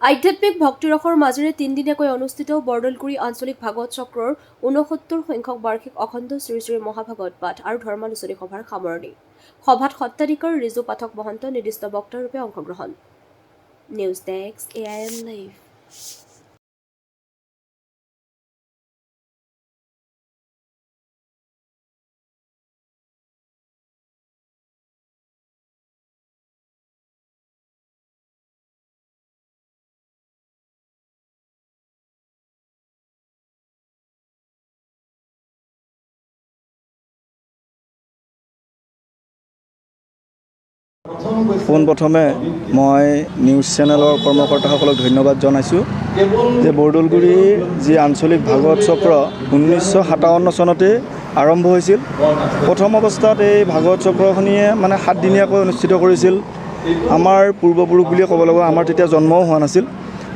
আধ্যাত্মিক ভক্তিৰসৰ মাজেৰে তিনিদিনীয়াকৈ অনুষ্ঠিত বৰদলগুৰি আঞ্চলিক ভাগৱত চক্ৰৰ ৬৯ সংখ্যক বাৰ্ষিক অখণ্ড শ্ৰী শ্ৰী মহাভাগৱত পাঠ আৰু ধৰ্মালোচনী সভাৰ সামৰণি। সভাত সত্ৰাধিকাৰ ৰিজু পাঠক মহন্ত নিৰ্দিষ্ট বক্তাৰূপে অংশগ্ৰহণ। News desk AIM live. পোনপ্ৰথমে মই নিউজ চেনেলৰ কৰ্মকৰ্তাসকলক ধন্যবাদ জনাইছোঁ যে বৰদলগুৰি যি আঞ্চলিক ভাগৱত চক্ৰ 1957 চনতে আৰম্ভ হৈছিল। প্ৰথম অৱস্থাত এই ভাগৱত চক্ৰখনিয়ে 7 দিনীয়াকৈ অনুষ্ঠিত কৰিছিল। আমাৰ পূৰ্বপুৰুষ বুলিয়ে ক'ব লাগিব, আমাৰ তেতিয়া জন্মও হোৱা নাছিল।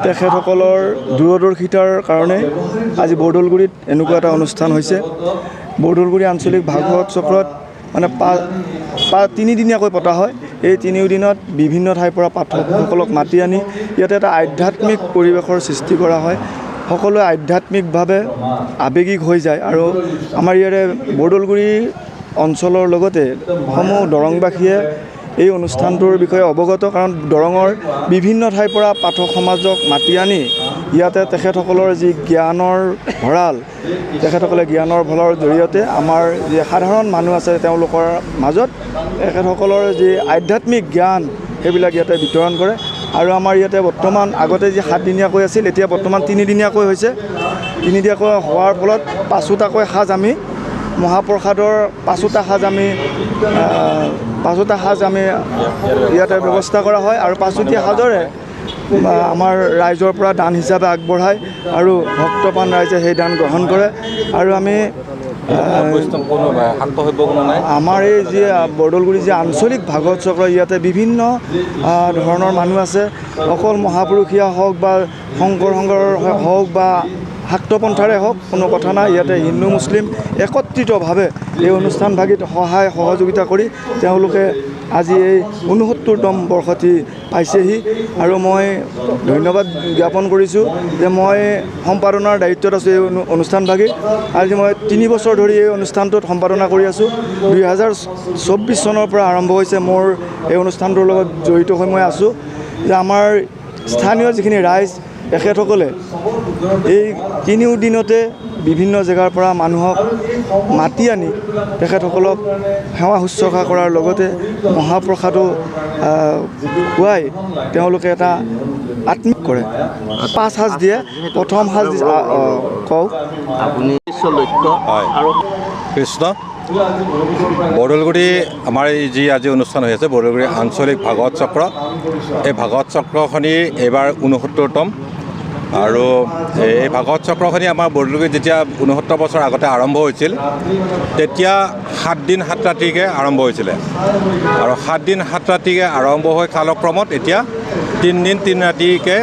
তেখেতসকলৰ দূৰদৰ্শিতাৰ কাৰণে আজি বৰদলগুৰিত এনেকুৱা এটা অনুষ্ঠান হৈছে। বৰদলগুৰি আঞ্চলিক ভাগৱত চক্ৰত তিনিদিনীয়াকৈ পতা হয়। এই 3 দিনত বিভিন্ন ঠাইৰ পৰা পাঠকসকলক মাতি আনি ইয়াতে এটা আধ্যাত্মিক পৰিৱেশৰ সৃষ্টি কৰা হয়। সকলোৱে আধ্যাত্মিকভাৱে আৱেগিক হৈ যায় আৰু আমাৰ ইয়াৰে বৰদলগুৰি অঞ্চলৰ লগতে সমূহ দৰংবাসীয়ে এই অনুষ্ঠানটোৰ বিষয়ে অৱগত, কাৰণ দৰঙৰ বিভিন্ন ঠাইৰ পৰা পাঠক সমাজক মাতি আনি ইয়াতে তেখেতসকলৰ যি জ্ঞানৰ ভঁৰাল, তেখেতসকলে জ্ঞানৰ ভঁৰালৰ জৰিয়তে আমাৰ যি সাধাৰণ মানুহ আছে তেওঁলোকৰ মাজত তেখেতসকলৰ যি আধ্যাত্মিক জ্ঞান সেইবিলাক ইয়াতে বিতৰণ কৰে। আৰু আমাৰ ইয়াতে বৰ্তমান আগতে যি 7 দিনীয়াকৈ আছিল, এতিয়া বৰ্তমান 3 দিনীয়াকৈ হৈছে। 3 দিনীয়াকৈ হোৱাৰ ফলত 5টাকৈ সাজ আমি মহাপ্ৰসাদৰ 5টা সাজ আমি ইয়াতে ব্যৱস্থা কৰা হয় আৰু 5টা সাজৰে আমাৰ ৰাইজৰ পৰা দান হিচাপে আগবঢ়ায় আৰু ভক্তপ্ৰাণ ৰাইজে সেই দান গ্ৰহণ কৰে। আৰু আমি আমাৰ এই যি বৰদলগুৰি যি আঞ্চলিক ভাগৱত চক্ৰ, ইয়াতে বিভিন্ন ধৰণৰ মানুহ আছে। অকল মহাপুৰুষীয়া হওক বা শংকৰ সংঘৰ হওক বা শাক্তপন্থাৰে হওক, কোনো কথা নাই। ইয়াতে হিন্দু মুছলিম একত্ৰিতভাৱে এই অনুষ্ঠানভাগিত সহায় সহযোগিতা কৰি তেওঁলোকে আজি এই 69তম বৰ্ষটি পাইছেহি। আৰু মই ধন্যবাদ জ্ঞাপন কৰিছোঁ যে মই সম্পাদনাৰ দায়িত্বত আছোঁ এই অনুষ্ঠানভাগি। আজি মই 3 বছৰ ধৰি এই অনুষ্ঠানটোত সম্পাদনা কৰি আছোঁ। 2024 চনৰ পৰা আৰম্ভ হৈছে মোৰ এই অনুষ্ঠানটোৰ লগত জড়িত হৈ মই আছোঁ। যে আমাৰ স্থানীয় যিখিনি ৰাইজ, তেখেতসকলে এই 3 দিনতে বিভিন্ন জেগাৰ পৰা মানুহক মাতি আনি তেখেতসকলক সেৱা শুশ্ৰূষা কৰাৰ লগতে মহাপ্ৰসাদো খুৱাই তেওঁলোকে এটা আত্মিক কৰে। 5 সাজ দিয়ে। প্ৰথম সাজ কওক আপুনি। আৰু কৃষ্ণ বৰদলগুৰি আমাৰ এই যি আজি অনুষ্ঠান হৈ আছে, বৰদলগুৰি আঞ্চলিক ভাগৱত চক্ৰ, এই ভাগৱত চক্ৰখনি এইবাৰ 69তম। আৰু এই ভাগৱত চক্ৰখনি আমাৰ বৰদলগুৰিত যেতিয়া 69 বছৰ আগতে আৰম্ভ হৈছিল, তেতিয়া 7 দিন 7 ৰাতিকৈ আৰম্ভ হৈছিলে। আৰু 7 দিন 7 ৰাতিকৈ আৰম্ভ হৈ কালক্ৰমত এতিয়া 3 দিন 3 ৰাতিকৈ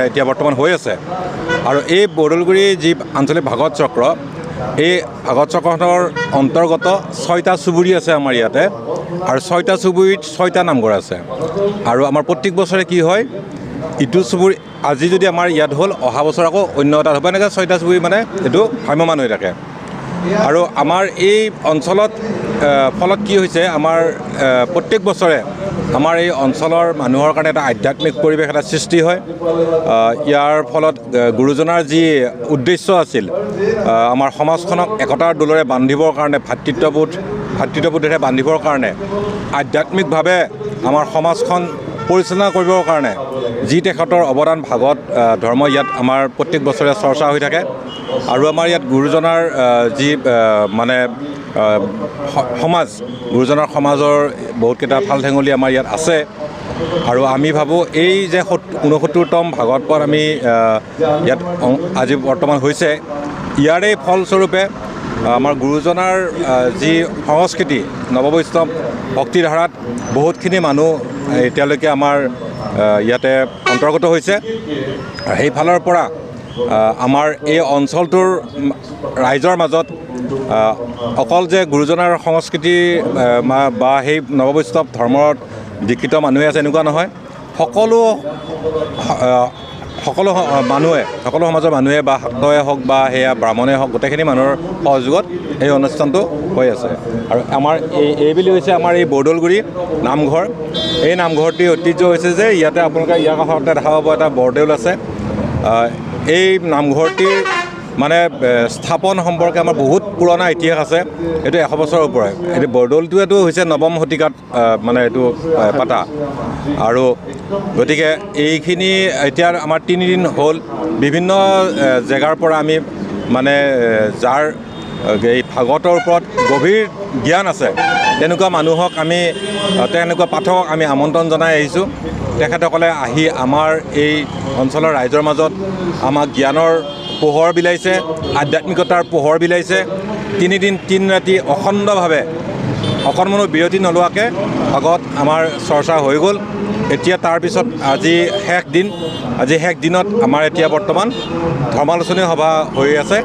এতিয়া বৰ্তমান হৈ আছে। আৰু এই বৰদলগুৰি যি আঞ্চলিক ভাগৱত চক্ৰ, এই ভাগৱত চক্ৰখনৰ অন্তৰ্গত 6টা চুবুৰী আছে আমাৰ ইয়াতে। আৰু 6টা চুবুৰীত 6টা নামঘৰ আছে। আৰু আমাৰ প্ৰত্যেক বছৰে কি হয়, ইটো চুবুৰী আজি যদি আমাৰ ইয়াত হ'ল, অহা বছৰ আকৌ অন্য এটাত হ'ব। এনেকৈ 6টা চুবুৰী এইটো ভ্ৰাম্যমান হৈ থাকে। আৰু আমাৰ এই অঞ্চলত ফলত কি হৈছে, আমাৰ প্ৰত্যেক বছৰে আমাৰ এই অঞ্চলৰ মানুহৰ কাৰণে এটা আধ্যাত্মিক পৰিৱেশ এটা সৃষ্টি হয়। ইয়াৰ ফলত গুৰুজনাৰ যি উদ্দেশ্য আছিল, আমাৰ সমাজখনক একতাৰ দোলেৰে বান্ধিবৰ কাৰণে, ভাতৃত্ববোধেৰে বান্ধিবৰ কাৰণে, আধ্যাত্মিকভাৱে আমাৰ সমাজখন পৰিচালনা কৰিবৰ কাৰণে যি তেখেতৰ অৱদান, ভাগৱত ধৰ্ম ইয়াত আমাৰ প্ৰত্যেক বছৰে চৰ্চা হৈ থাকে। আৰু আমাৰ ইয়াত গুৰুজনাৰ যি সমাজ, গুৰুজনাৰ সমাজৰ বহুতকেইটা ঠাল ঠেঙুলি আমাৰ ইয়াত আছে। আৰু আমি ভাবোঁ এই যে 69তম ভাগৱত পাঠ আমি ইয়াত আজি বৰ্তমান হৈছে, ইয়াৰে ফলস্বৰূপে আমাৰ গুৰুজনাৰ যি সংস্কৃতি, নৱবৈষ্ণৱ ভক্তিধাৰাত বহুতখিনি মানুহ এতিয়ালৈকে আমাৰ ইয়াতে অন্তৰ্গত হৈছে। সেইফালৰ পৰা আমাৰ এই অঞ্চলটোৰ ৰাইজৰ মাজত অকল যে গুৰুজনাৰ সংস্কৃতি বা সেই নৱবৈষ্ণৱ ধৰ্মৰ দীক্ষিত মানুহে আছে এনেকুৱা নহয়। সকলো সমাজৰ মানুহে বা শাক্তই হওক বা সেয়া ব্ৰাহ্মণে হওক গোটেইখিনি মানুহৰ সহযোগত এই অনুষ্ঠানটো হৈ আছে। আৰু আমাৰ এইবুলি হৈছে আমাৰ এই বৰদৌলগুৰি নামঘৰ। এই নামঘৰটিৰ ঐতিহ্য হৈছে যে ইয়াতে আপোনালোকে ইয়াৰ কাষতে দেখা পাব এটা বৰদেউল আছে। এই নামঘৰটিৰ মানে স্থাপন সম্পৰ্কে আমাৰ বহুত পুৰণা ইতিহাস আছে। এইটো 100 বছৰৰ ওপৰত। এইটো বৰদৌলটোৱেতো হৈছে নৱম শতিকাত মানে এইটো পাতা। আৰু গতিকে এইখিনি এতিয়া আমাৰ 3 দিন হ'ল। বিভিন্ন জেগাৰ পৰা আমি মানে যাৰ এই ভাগৱতৰ ওপৰত গভীৰ জ্ঞান আছে তেনেকুৱা মানুহক তেনেকুৱা পাঠকক আমি আমন্ত্ৰণ জনাই আহিছোঁ। তেখেতসকলে আহি আমাৰ এই অঞ্চলৰ ৰাইজৰ মাজত আমাক জ্ঞানৰ পোহৰ বিলাইছে, আধ্যাত্মিকতাৰ পোহৰ বিলাইছে। 3 দিন 3 ৰাতি অখণ্ডভাৱে অকণমানো বিৰতি নোলোৱাকৈ ভাগৱত আমাৰ চৰ্চা হৈ গ'ল। এতিয়া তাৰপিছত আজি শেষ দিনত আমাৰ এতিয়া বৰ্তমান ধৰ্মালোচনী সভা হৈ আছে।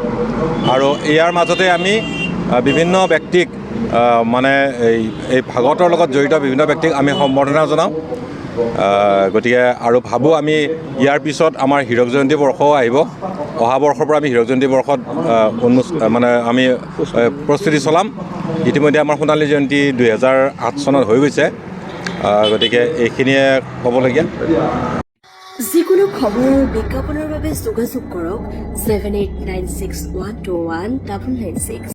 আৰু ইয়াৰ মাজতে আমি বিভিন্ন ব্যক্তিক মানে এই ভাগৱতৰ লগত জড়িত বিভিন্ন ব্যক্তিক আমি সম্বৰ্ধনা জনাওঁ। গতিকে আৰু ভাবোঁ আমি ইয়াৰ পিছত আমাৰ হীৰক জয়ন্তী বৰ্ষও আহিব। অহা বৰ্ষৰ পৰা আমি হীৰক জয়ন্তী বৰ্ষত মানে আমি প্ৰস্তুতি চলাম। ইতিমধ্যে আমাৰ সোণালী জয়ন্তী 2008 চনত হৈ গৈছে। গতিকে এইখিনিয়ে ক'বলগীয়া। যিকোনো খবৰ বিজ্ঞাপনৰ বাবে যোগাযোগ কৰক 7896121996।